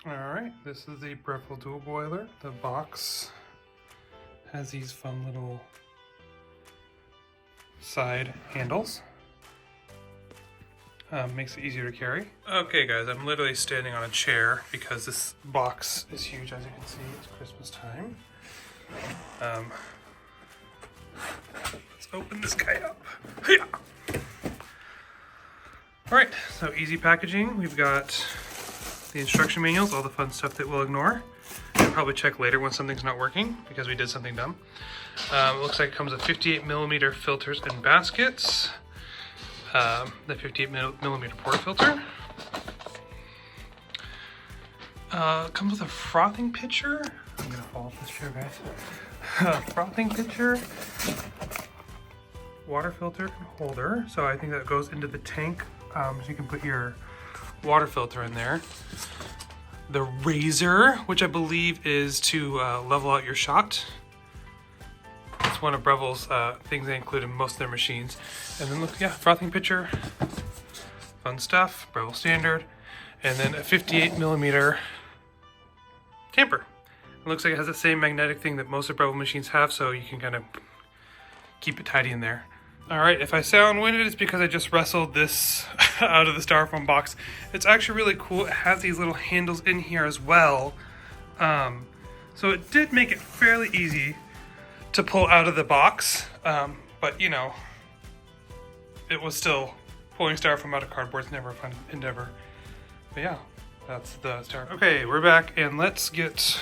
Alright, this is the Breville Dual Boiler. The box has these fun little side handles. Makes it easier to carry. Okay guys, I'm literally standing on a chair because this box is huge, as you can see. It's Christmas time. Let's open this guy up. Alright, so easy packaging. We've got the instruction manuals, all the fun stuff that we'll ignore. We'll probably check later when something's not working because we did something dumb. It looks like it comes with 58mm filters and baskets. The 58mm portafilter. Comes with a frothing pitcher. I'm gonna fall off this chair, guys. Frothing pitcher, water filter and holder. So I think that goes into the tank, so you can put your water filter in there. The razor, which I believe is to level out your shot. It's one of Breville's things they include in most of their machines. And then look, yeah, frothing pitcher, fun stuff, Breville standard. And then a 58mm tamper. It looks like it has the same magnetic thing that most of Breville machines have, so you can kind of keep it tidy in there. All right, if I sound winded, it's because I just wrestled this out of the styrofoam box. It's actually really cool. It has these little handles in here as well. So it did make it fairly easy to pull out of the box, but you know, it was still pulling styrofoam out of cardboard. It's never a fun endeavor. But yeah, that's the styrofoam. Okay, we're back and let's get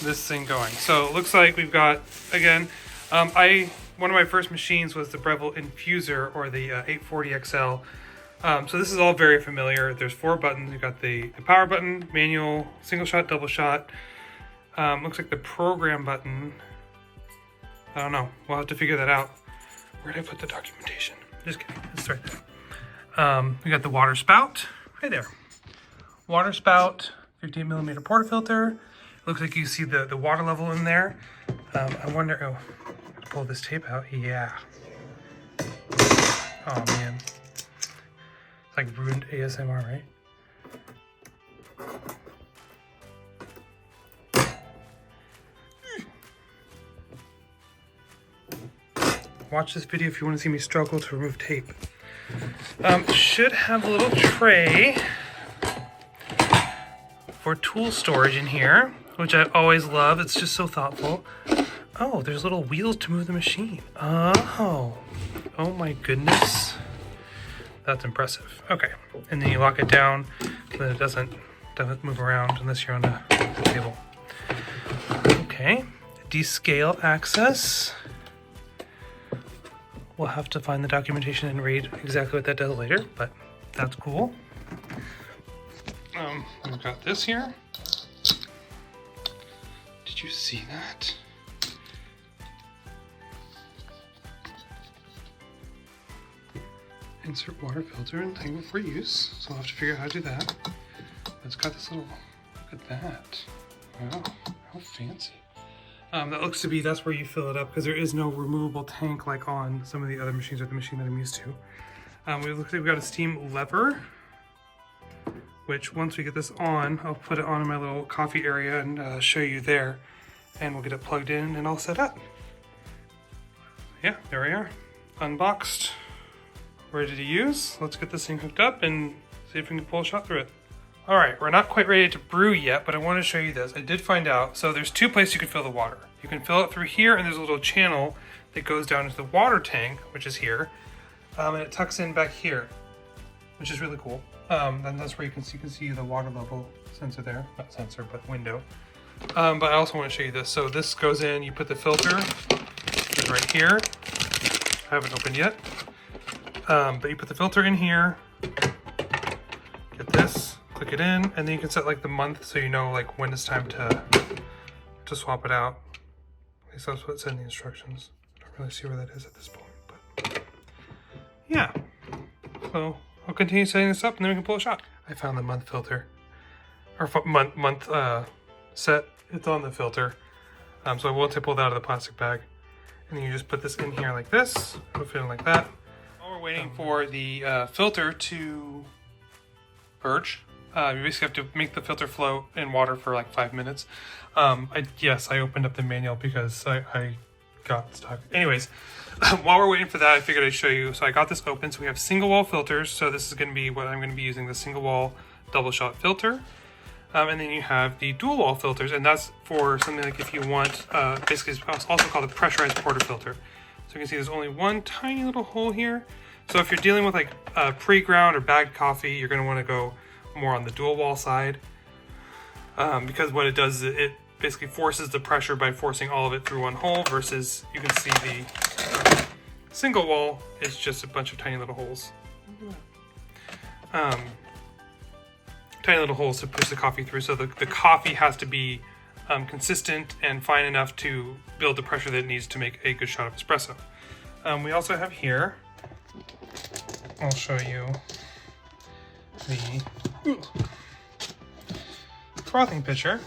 this thing going. So it looks like we've got, again, one of my first machines was the Breville Infuser, or the 840XL. So this is all very familiar. There's 4 buttons. You've got the power button, manual, single shot, double shot. Looks like the program button. I don't know. We'll have to figure that out. Where did I put the documentation? Just kidding. It's right there. We got the water spout. Right there. Water spout, 58mm portafilter. Looks like you see the water level in there. I wonder, oh, gotta pull this tape out. Yeah. Oh man. It's like ruined ASMR, right? Watch this video if you want to see me struggle to remove tape. Should have a little tray for tool storage in here, which I always love. It's just so thoughtful. Oh, there's little wheels to move the machine. Oh my goodness. That's impressive. Okay, and then you lock it down so that it doesn't move around unless you're on a table. Okay, descale access. We'll have to find the documentation and read exactly what that does later, but that's cool. We've got this here. Did you see that? Insert water filter and tangle for use. So I'll have to figure out how to do that. But it's got this little, look at that. Wow, how fancy. That looks to be, that's where you fill it up because there is no removable tank like on some of the other machines or the machine that I'm used to. We look like we've got a steam lever, which once we get this on, I'll put it on in my little coffee area and show you there. And we'll get it plugged in and all set up. Yeah, there we are. Unboxed, ready to use. Let's get this thing hooked up and see if we can pull a shot through it. All right, we're not quite ready to brew yet, but I want to show you this. I did find out, so there's 2 places you can fill the water. You can fill it through here, and there's a little channel that goes down into the water tank, which is here, and it tucks in back here, which is really cool. Then that's where you can see the water level sensor there, not sensor, but window. But I also want to show you this. So this goes in, you put the filter, it's right here. I haven't opened yet, but you put the filter in here, get this, click it in, and then you can set like the month so you know like when it's time to swap it out. At least that's what it said in the instructions. I don't really see where that is at this point, but yeah. So I'll continue setting this up and then we can pull a shot. I found the month filter, or month set. It's on the filter. So once I pull that out of the plastic bag, and then you just put this in here like this, it'll fit in like that. While we're waiting for the filter to purge, You basically have to make the filter float in water for like 5 minutes. Yes, I opened up the manual because I got stuck. Anyways, while we're waiting for that, I figured I'd show you. So I got this open. So we have single wall filters. So this is going to be what I'm going to be using, the single wall double shot filter. And then you have the dual wall filters, and that's for something like if you want, basically it's also called a pressurized portafilter. So you can see there's only one tiny little hole here. So if you're dealing with like pre-ground or bagged coffee, you're going to want to go more on the dual wall side, because what it does is it basically forces the pressure by forcing all of it through one hole, versus you can see the single wall is just a bunch of tiny little holes. Tiny little holes to push the coffee through, so the coffee has to be consistent and fine enough to build the pressure that it needs to make a good shot of espresso. We also have here, I'll show you the frothing pitcher.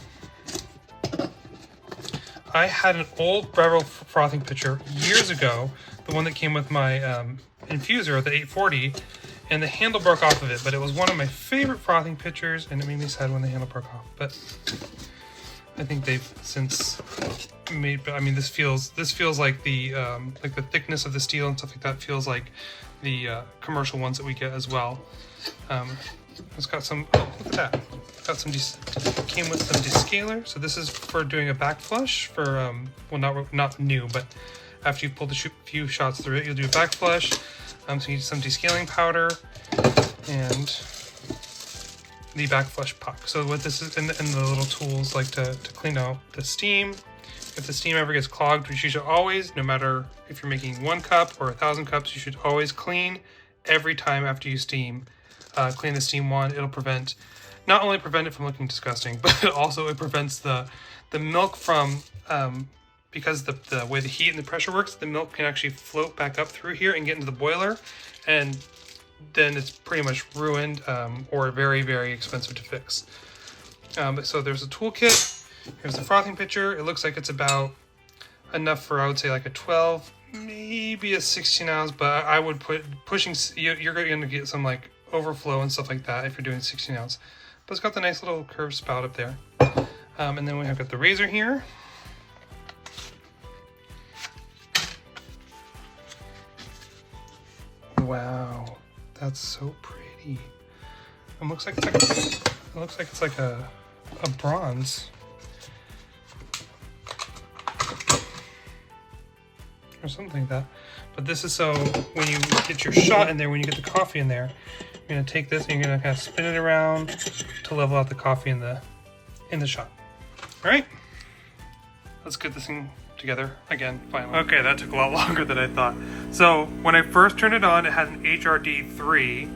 I had an old Breville frothing pitcher years ago, the one that came with my infuser, the 840, and the handle broke off of it, but it was one of my favorite frothing pitchers, and it made me sad when the handle broke off. But I think they've since made. I mean, this feels like the thickness of the steel and stuff like that feels like the commercial ones that we get as well. It's got some. Oh, look at that! Got some. Came with some descaler. So this is for doing a back flush for well, not new, but after you've pulled a few shots through it, you'll do a back flush. So you need some descaling powder and the back flush puck. So what this is, and the little tools like to clean out the steam. If the steam ever gets clogged, which you should always, no matter if you're making 1 cup or 1,000 cups, you should always clean every time after you steam. Clean the steam wand. It'll not only prevent it from looking disgusting, but also it prevents the milk from, because the way the heat and the pressure works, the milk can actually float back up through here and get into the boiler, and then it's pretty much ruined or very, very expensive to fix. So there's a toolkit. Here's the frothing pitcher. It looks like it's about enough for, I would say, like a 12, maybe a 16 ounce, but I would put you're going to get some like overflow and stuff like that if you're doing 16 ounce. But it's got the nice little curved spout up there. And then we have got the razor here. Wow, that's so pretty. It looks like it's like a bronze or something like that. But this is so when you get your shot in there, when you get the coffee in there, you're gonna take this and you're gonna kind of spin it around to level out the coffee in the shot. All right, let's get this thing together again, finally. Okay, that took a lot longer than I thought. So when I first turned it on, it had an HRD 3,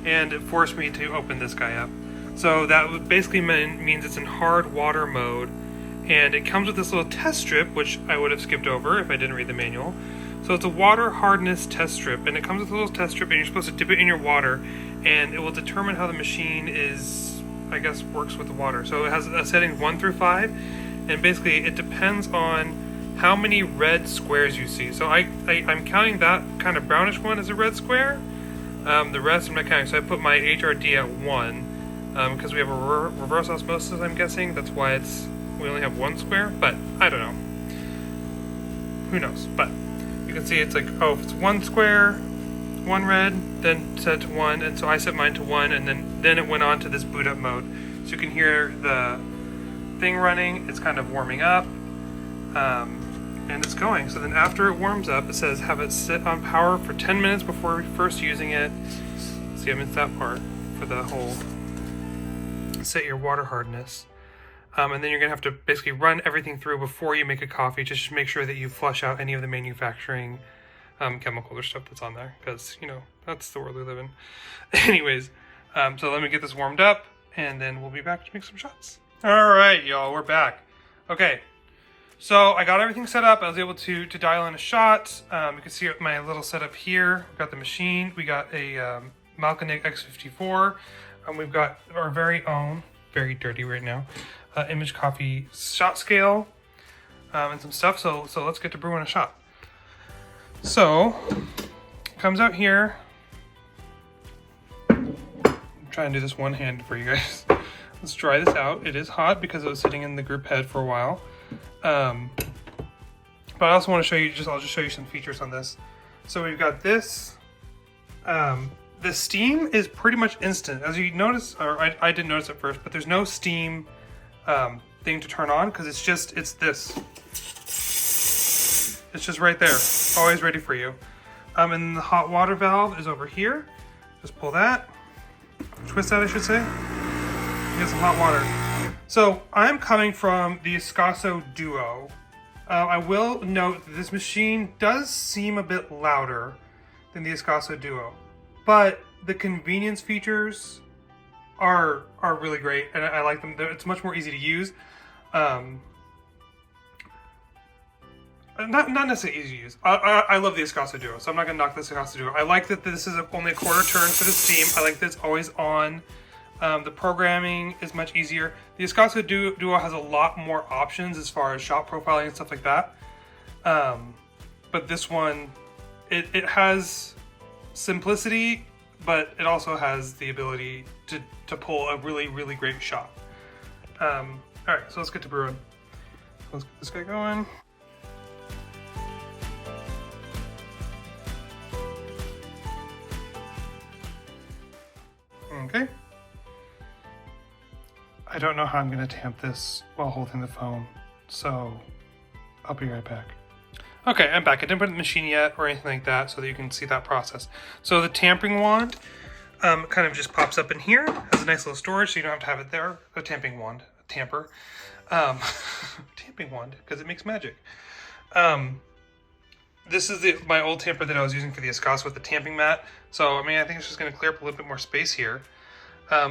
and it forced me to open this guy up. So that basically means it's in hard water mode, and it comes with this little test strip, which I would have skipped over if I didn't read the manual. So it's a water hardness test strip, and it comes with a little test strip, and you're supposed to dip it in your water, and it will determine how the machine is, I guess, works with the water. So it has a setting 1 through 5, and basically it depends on how many red squares you see. So I'm counting that kind of brownish one as a red square. The rest I'm not counting. So I put my HRD at 1 because we have a reverse osmosis, I'm guessing. That's why we only have 1 square, but I don't know. Who knows? But you can see it's like, oh, if it's 1 square, 1 red, then set to 1, and so I set mine to 1, and then it went on to this boot up mode. So you can hear the thing running. It's kind of warming up. And it's going. So then after it warms up, it says have it sit on power for 10 minutes before first using it. See, I missed that part for the whole set your water hardness. And then you're gonna have to basically run everything through before you make a coffee, just to make sure that you flush out any of the manufacturing chemicals or stuff that's on there, because you know that's the world we live in. Anyways, so let me get this warmed up, and then we'll be back to make some shots. All right, y'all, we're back. Okay. So I got everything set up. I was able to dial in a shot. You can see my little setup here. We've got the machine. We got a Malkanig X54. And we've got our very own, very dirty right now, Image Coffee shot scale and some stuff. So let's get to brewing a shot. So, comes out here. I'm try and do this one-handed for you guys. Let's try this out. It is hot because it was sitting in the group head for a while. But I also want to show you, I'll just show you some features on this. So we've got this. The steam is pretty much instant. As you notice, or I didn't notice at first, but there's no steam thing to turn on because it's this. It's just right there, always ready for you. And the hot water valve is over here. Just pull that, twist that I should say. You get some hot water. So I'm coming from the Ascaso Duo. I will note that this machine does seem a bit louder than the Ascaso Duo, but the convenience features are really great, and I like them. It's much more easy to use. Not necessarily easy to use. I love the Ascaso Duo, so I'm not going to knock the Ascaso Duo. I like that this is only a quarter turn for the steam. I like that it's always on. The programming is much easier. The Ascaso Duo has a lot more options as far as shot profiling and stuff like that. But this one, it has simplicity, but it also has the ability to pull a really, really great shot. All right, so let's get to brewing. Let's get this guy going. Okay. I don't know how I'm going to tamp this while holding the phone, so I'll be right back. Okay, I'm back. I didn't put it in the machine yet or anything like that so that you can see that process. So the tamping wand kind of just pops up in here. Has a nice little storage so you don't have to have it there. A tamping wand, a tamper. Tamping wand, because it makes magic. This is my old tamper that I was using for the Ascaso with the tamping mat. So, I mean, I think it's just going to clear up a little bit more space here.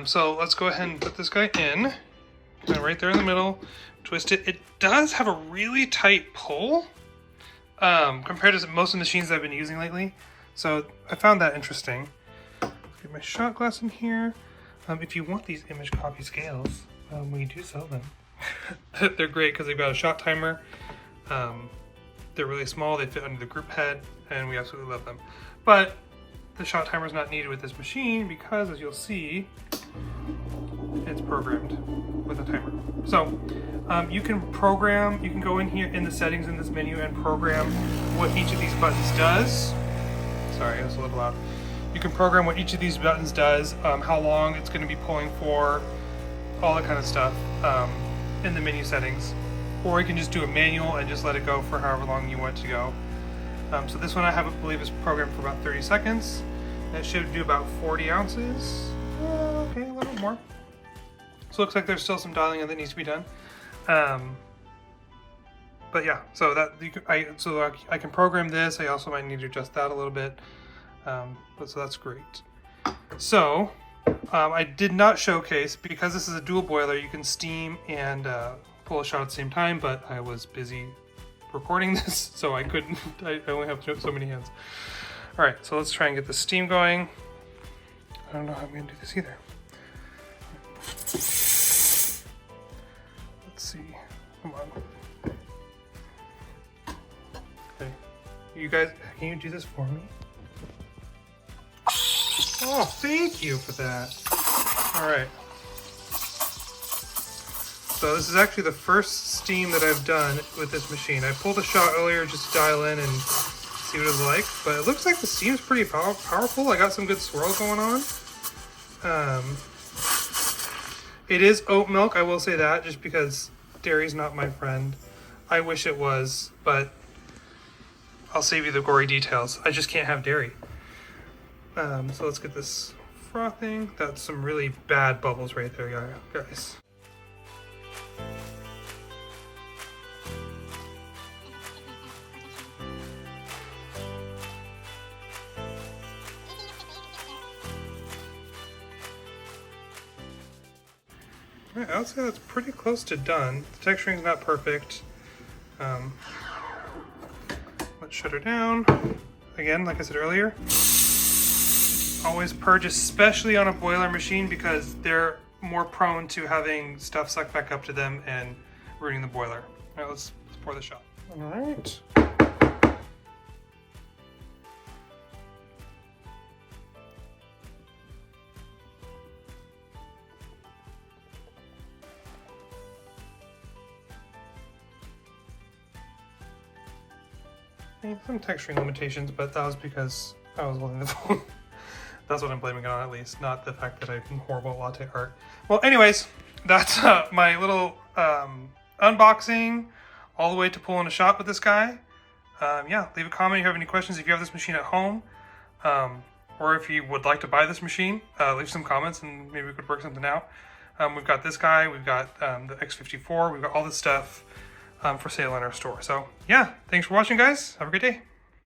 So let's go ahead and put this guy in. Right there in the middle. Twist it. It does have a really tight pull compared to most of the machines I've been using lately. So I found that interesting. Let's get my shot glass in here. If you want these image copy scales, we do sell them. They're great because they've got a shot timer. They're really small, they fit under the group head, and we absolutely love them. But the shot timer is not needed with this machine because, as you'll see, it's programmed with a timer. So you can go in here in the settings in this menu and program what each of these buttons does. Sorry, it was a little loud. You can program what each of these buttons does, how long it's going to be pulling for, all that kind of stuff in the menu settings. Or you can just do a manual and just let it go for however long you want it to go. So this one I believe is programmed for about 30 seconds. And it should do about 40 ounces. Okay, a little bit more. So it looks like there's still some dialing in that needs to be done. But yeah, so I can program this. I also might need to adjust that a little bit. But so that's great. So I did not showcase, because this is a dual boiler, you can steam and pull a shot at the same time, but I was busy recording this, so I couldn't. I only have so many hands. All right, so let's try and get the steam going. I don't know how I'm gonna do this either. Let's see, come on. Okay, you guys, can you do this for me? Oh, thank you for that. All right. So this is actually the first steam that I've done with this machine. I pulled a shot earlier just to dial in and see what it was like, but it looks like the steam's pretty powerful. I got some good swirl going on. It is oat milk, I will say that, just because dairy's not my friend. I wish it was, but I'll save you the gory details. I just can't have dairy. So let's get this frothing. That's some really bad bubbles right there, guys. Alright, I would say that's pretty close to done. The texturing's not perfect. Let's shut her down. Again, like I said earlier, always purge, especially on a boiler machine, because they're more prone to having stuff sucked back up to them and ruining the boiler. Alright, let's pour the shot. Alright. some texturing limitations, but that was because I was holding the phone. That's what I'm blaming it on, at least, not the fact that I'm horrible at latte art. Well, anyways, that's my little unboxing all the way to pulling a shot with this guy. Yeah, leave a comment if you have any questions. If you have this machine at home, or if you would like to buy this machine, leave some comments and maybe we could work something out. We've got this guy, we've got the X54, we've got all this stuff for sale in our store. So yeah, thanks for watching, guys. Have a great day.